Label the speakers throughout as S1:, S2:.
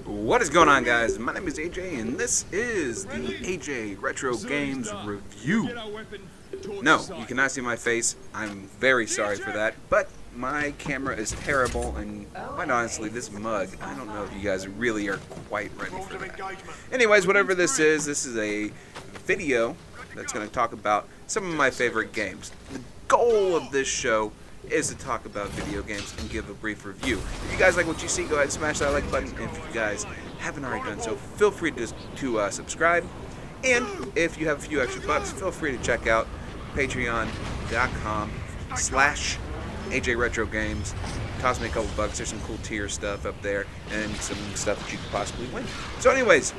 S1: What is going on, guys? My name is AJ, and this is the AJ Retro Games review. No, you cannot see my face. I'm very sorry for that, but my camera is terrible, and quite honestly, this mug, I don't know if you guys really are quite ready for that. Anyways, whatever this is a video that's going to talk about some of my favorite games. The goal of this show is to talk about video games and give a brief review. If you guys like what you see, go ahead and smash that like button. If you guys haven't already done so, feel free to subscribe. And if you have a few extra bucks, feel free to check out patreon.com/AJRetroGames. Cost me a couple bucks. There's some cool tier stuff up there and some stuff that you could possibly win. So anyways,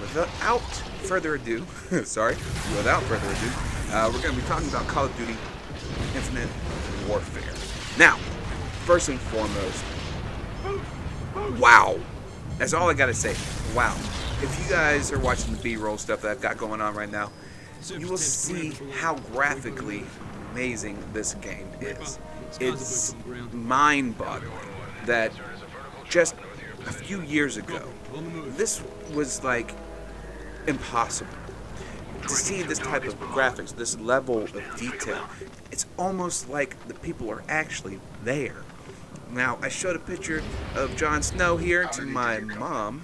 S1: without further ado, we're going to be talking about Call of Duty Infinite Warfare. Now, first and foremost, wow. That's all I gotta say. Wow. If you guys are watching the BRoll stuff that I've got going on right now, you will see how graphically amazing this game is. It's mind-boggling that just a few years ago, this was like impossible. To see this type of graphics, this level of detail, it's almost like the people are actually there. Now, I showed a picture of Jon Snow here to my mom,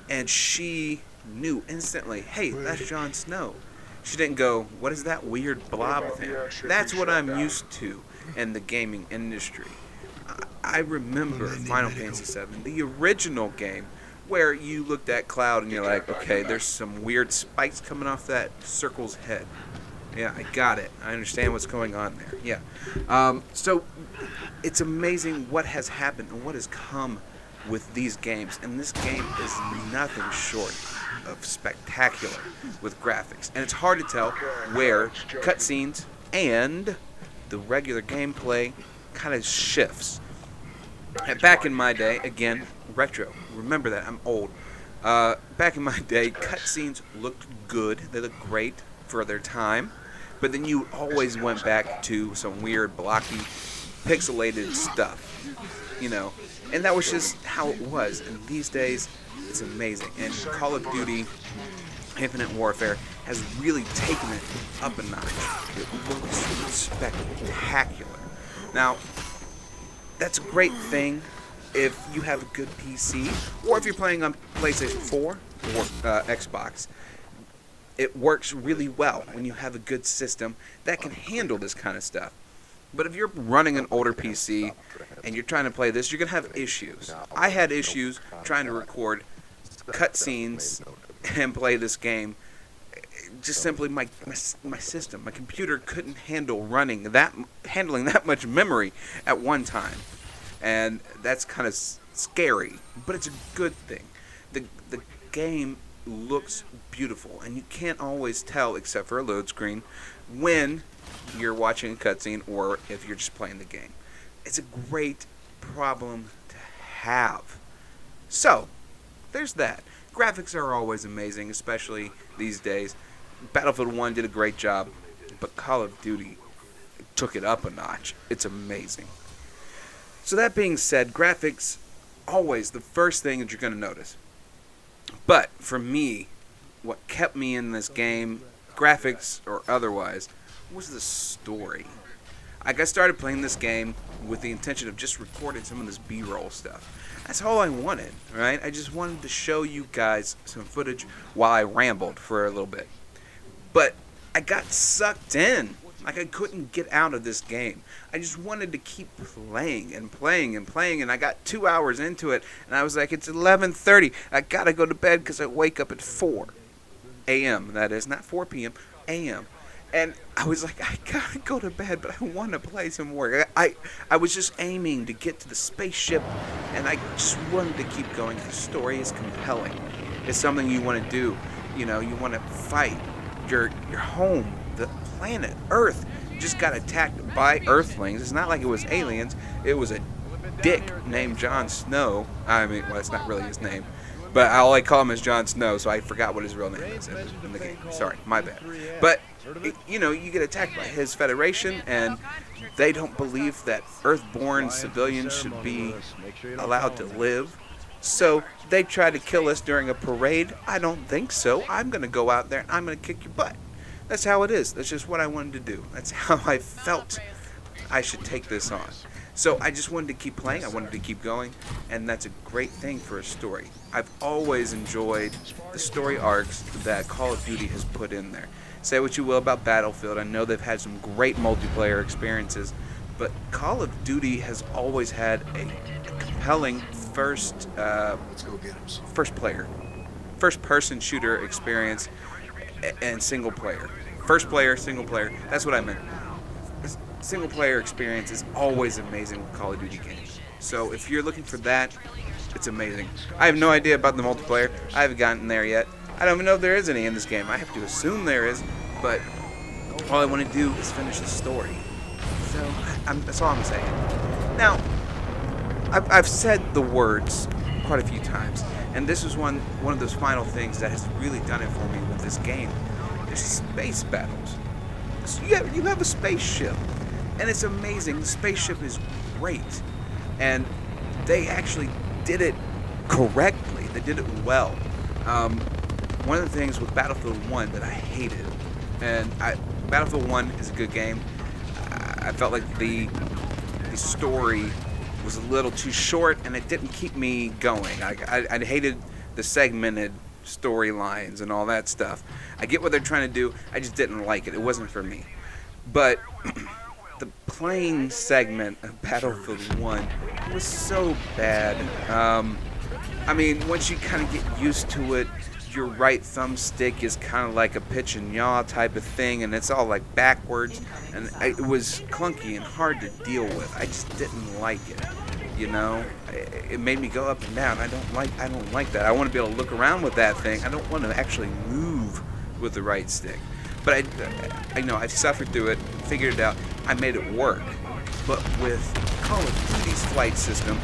S1: and she knew instantly, hey, that's Jon Snow. She didn't go, what is that weird blob thing? That's what I'm used to in the gaming industry. I remember Final Fantasy VII, the original game, where you looked at Cloud and you're like, okay, there's some weird spikes coming off that circle's head. Yeah, I got it. I understand what's going on there. Yeah. So it's amazing what has happened and what has come with these games. And this game is nothing short of spectacular with graphics. And it's hard to tell where cutscenes and the regular gameplay kind of shifts. And back in my day, again, retro. Remember that, I'm old. Back in my day, cutscenes looked good. They looked great for their time. But then you always went back to some weird, blocky, pixelated stuff. You know, and that was just how it was. And these days, it's amazing. And Call of Duty Infinite Warfare has really taken it up a notch. It looks spectacular. Now, that's a great thing if you have a good PC, or if you're playing on PlayStation 4 or Xbox. It works really well when you have a good system that can handle this kind of stuff. But if you're running an older PC and you're trying to play this, you're going to have issues. I had issues trying to record cutscenes and play this game. Just simply my system, my computer couldn't handle handling that much memory at one time. And that's kind of scary, but it's a good thing. The game looks beautiful, and you can't always tell, except for a load screen, when you're watching a cutscene or if you're just playing the game. It's a great problem to have. So, there's that. Graphics are always amazing, especially these days. Battlefield 1 did a great job, but Call of Duty took it up a notch. It's amazing. So that being said, graphics, always the first thing that you're going to notice. But for me, what kept me in this game, graphics or otherwise, was the story. I got started playing this game with the intention of just recording some of this B-roll stuff. That's all I wanted, right? I just wanted to show you guys some footage while I rambled for a little bit. But I got sucked in. Like, I couldn't get out of this game. I just wanted to keep playing and playing and playing, and I got 2 hours into it, and I was like, it's 11:30. I gotta go to bed because I wake up at 4 a.m. That is, not 4 p.m., a.m. And I was like, I gotta go to bed, but I want to play some more. I was just aiming to get to the spaceship, and I just wanted to keep going. The story is compelling. It's something you want to do. You know, you want to fight. Your home, the planet, Earth, just got attacked by Earthlings. It's not like it was aliens. It was a dick named Jon Snow. I mean, well, it's not really his name. But all I call him is Jon Snow, so I forgot what his real name is in the game. Sorry, my bad. But, you know, you get attacked by his Federation, and they don't believe that Earthborn civilians should be allowed to live. So they tried to kill us during a parade? I don't think so. I'm going to go out there and I'm going to kick your butt. That's how it is. That's just what I wanted to do. That's how I felt I should take this on. So I just wanted to keep playing. I wanted to keep going. And that's a great thing for a story. I've always enjoyed the story arcs that Call of Duty has put in there. Say what you will about Battlefield. I know they've had some great multiplayer experiences. But Call of Duty has always had a compelling first person shooter experience and single player. First player, single player. That's what I meant. Single player experience is always amazing with Call of Duty games. So if you're looking for that, it's amazing. I have no idea about the multiplayer. I haven't gotten there yet. I don't even know if there is any in this game. I have to assume there is, but all I want to do is finish the story. So that's all I'm saying. Now, I've said the words quite a few times, and this is one of those final things that has really done it for me with this game. There's space battles. So you have a spaceship, and it's amazing. The spaceship is great, and they actually did it correctly. They did it well. One of the things with Battlefield 1 that I hated, and Battlefield 1 is a good game. I felt like the story was a little too short, and it didn't keep me going. I hated the segmented storylines and all that stuff. I get what they're trying to do. I just didn't like it. It wasn't for me. But the playing segment of Battlefield 1 was so bad. I mean, once you kind of get used to it, your right thumbstick is kind of like a pitch and yaw type of thing, and it's all like backwards, and it was clunky and hard to deal with. I just didn't like it, you know. It made me go up and down. I don't like that. I want to be able to look around with that thing. I don't want to actually move with the right stick. But I know I suffered through it, figured it out. I made it work. But with Call of Duty's flight system,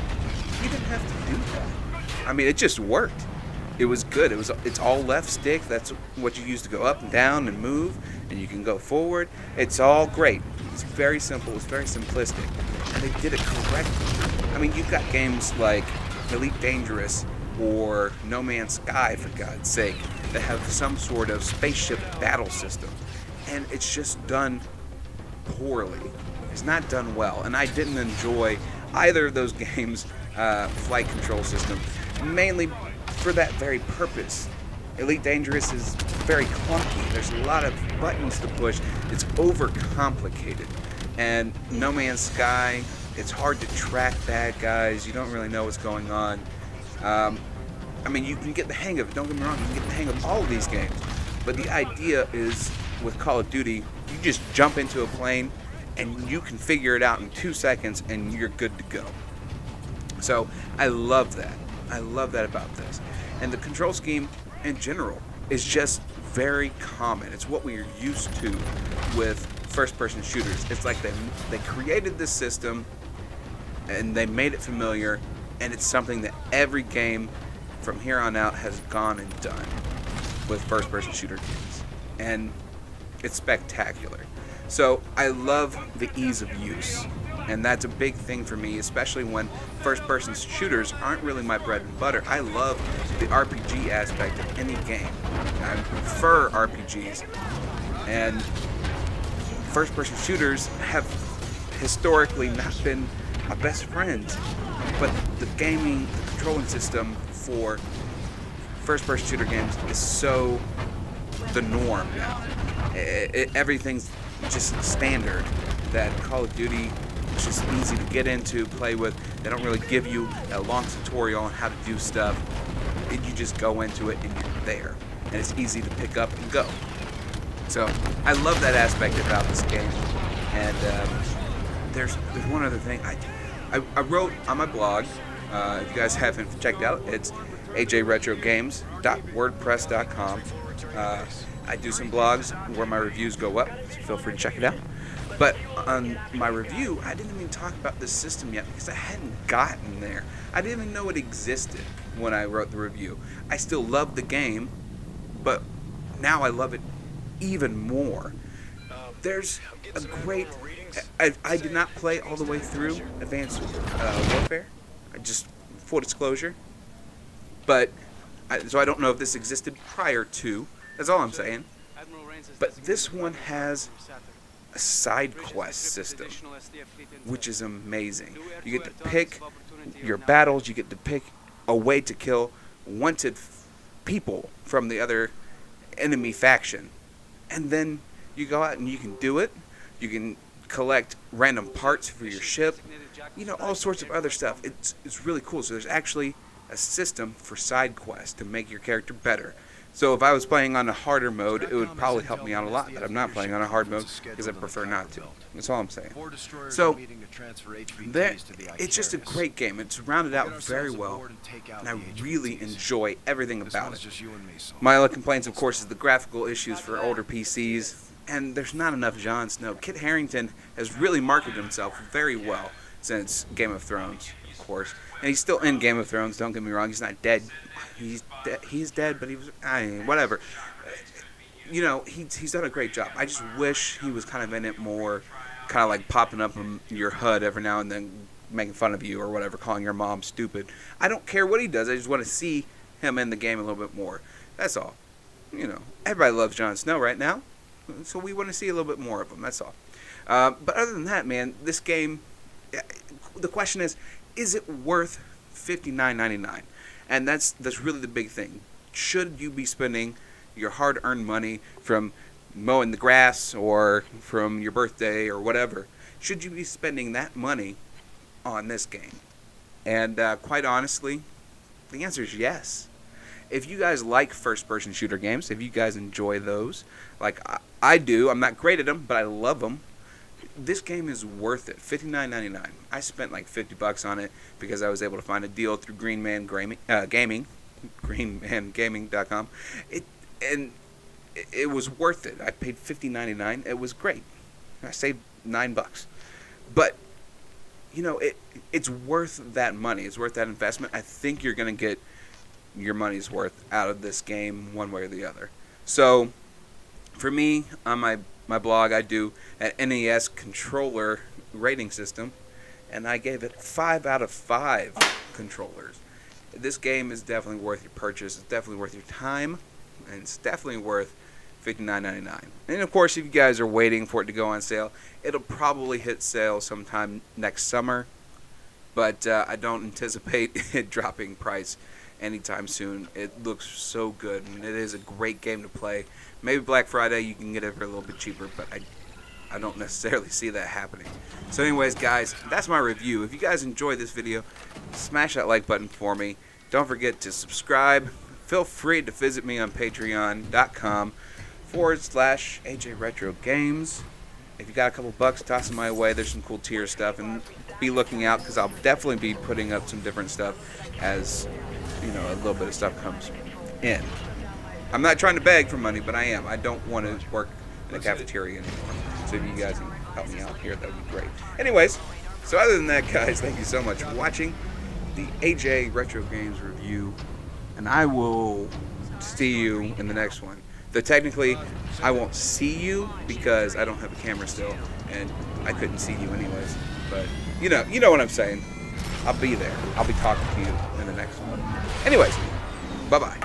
S1: you didn't have to do that. I mean, it just worked. It was good. It's all left stick. That's what you use to go up and down and move, and you can go forward. It's all great. It's very simple. It's very simplistic, and they did it correctly. I mean, you've got games like Elite Dangerous or No Man's Sky, for God's sake, that have some sort of spaceship battle system, and it's just done poorly. It's not done well, and I didn't enjoy either of those games' flight control system, mainly for that very purpose. Elite Dangerous is very clunky. There's a lot of buttons to push. It's overcomplicated. And No Man's Sky, it's hard to track bad guys. You don't really know what's going on. I mean, you can get the hang of it. Don't get me wrong. You can get the hang of all of these games. But the idea is, with Call of Duty, you just jump into a plane and you can figure it out in 2 seconds and you're good to go. So I love that. I love that about this. And the control scheme in general is just very common. It's what we're used to with first-person shooters. It's like they created this system and they made it familiar, and it's something that every game from here on out has gone and done with first-person shooter games. And it's spectacular. So I love the ease of use. And that's a big thing for me, especially when first-person shooters aren't really my bread and butter. I love the RPG aspect of any game. I prefer RPGs. And first-person shooters have historically not been my best friends. But the controlling system for first-person shooter games is so the norm now. Everything's just standard that Call of Duty, it's just easy to get into, play with. They don't really give you a long tutorial on how to do stuff. You just go into it and you're there. And it's easy to pick up and go. So I love that aspect about this game. And there's one other thing. I wrote on my blog, if you guys haven't checked out, it's AJRetroGames.wordpress.com. I do some blogs where my reviews go up, so feel free to check it out. But on my review, I didn't even talk about this system yet because I hadn't gotten there. I didn't even know it existed when I wrote the review. I still love the game, but now I love it even more. There's a great... I did not play all the way through Advanced Warfare. I just, full disclosure, But so I don't know if this existed prior to. That's all I'm saying. But this one has a side quest system, which is amazing. You get to pick your battles. You get to pick a way to kill wanted people from the other enemy faction, and then you go out and you can do it. You can collect random parts for your ship, you know, all sorts of other stuff. It's really cool. So there's actually a system for side quests to make your character better. So if I was playing on a harder mode, it would probably help me out a lot, but I'm not playing on a hard mode because I prefer not to. That's all I'm saying. So it's just a great game. It's rounded out very well, and I really enjoy everything about it. My only complaints, of course, is the graphical issues for older PCs, and there's not enough Jon Snow. Kit Harington has really marketed himself very well since Game of Thrones, of course. And he's still in Game of Thrones, don't get me wrong. He's not dead. He's dead, but he was, whatever. You know, he's done a great job. I just wish he was kind of in it more, kind of like popping up in your HUD every now and then, making fun of you or whatever, calling your mom stupid. I don't care what he does. I just want to see him in the game a little bit more. That's all. You know, everybody loves Jon Snow right now, so we want to see a little bit more of him. That's all. But other than that, man, this game, the question is it worth $59.99? And that's really the big thing. Should you be spending your hard-earned money from mowing the grass or from your birthday or whatever? Should you be spending that money on this game? And quite honestly, the answer is yes. If you guys like first-person shooter games, if you guys enjoy those, like I do, I'm not great at them, but I love them. This game is worth it. $59.99. I spent like $50 on it because I was able to find a deal through Green Man Gaming, greenmangaming.com. It was worth it. I paid $50.99. It was great. I saved $9. But you know, it's worth that money. It's worth that investment. I think you're gonna get your money's worth out of this game one way or the other. So for me, on my blog, I do an NES controller rating system, and I gave it 5 out of 5 controllers. This game is definitely worth your purchase. It's definitely worth your time, and it's definitely worth $59.99. And of course, if you guys are waiting for it to go on sale, it'll probably hit sale sometime next summer, but I don't anticipate it dropping price anytime soon. It looks so good, and it is a great game to play. Maybe Black Friday you can get it for a little bit cheaper, but I don't necessarily see that happening. So anyways, guys, that's my review. If you guys enjoyed this video, smash that like button for me. Don't forget to subscribe. Feel free to visit me on patreon.com/AJRetroGames. If you got a couple bucks, toss them my way. There's some cool tier stuff, and be looking out because I'll definitely be putting up some different stuff as, you know, a little bit of stuff comes in. I'm not trying to beg for money, but I am. I don't want to work in a cafeteria anymore. So if you guys can help me out here, that would be great. Anyways, so other than that, guys, thank you so much for watching the AJ Retro Games review, and I will see you in the next one. Though technically, I won't see you because I don't have a camera still, and I couldn't see you anyways. But you know what I'm saying. I'll be there. I'll be talking to you in the next one. Anyways, bye-bye.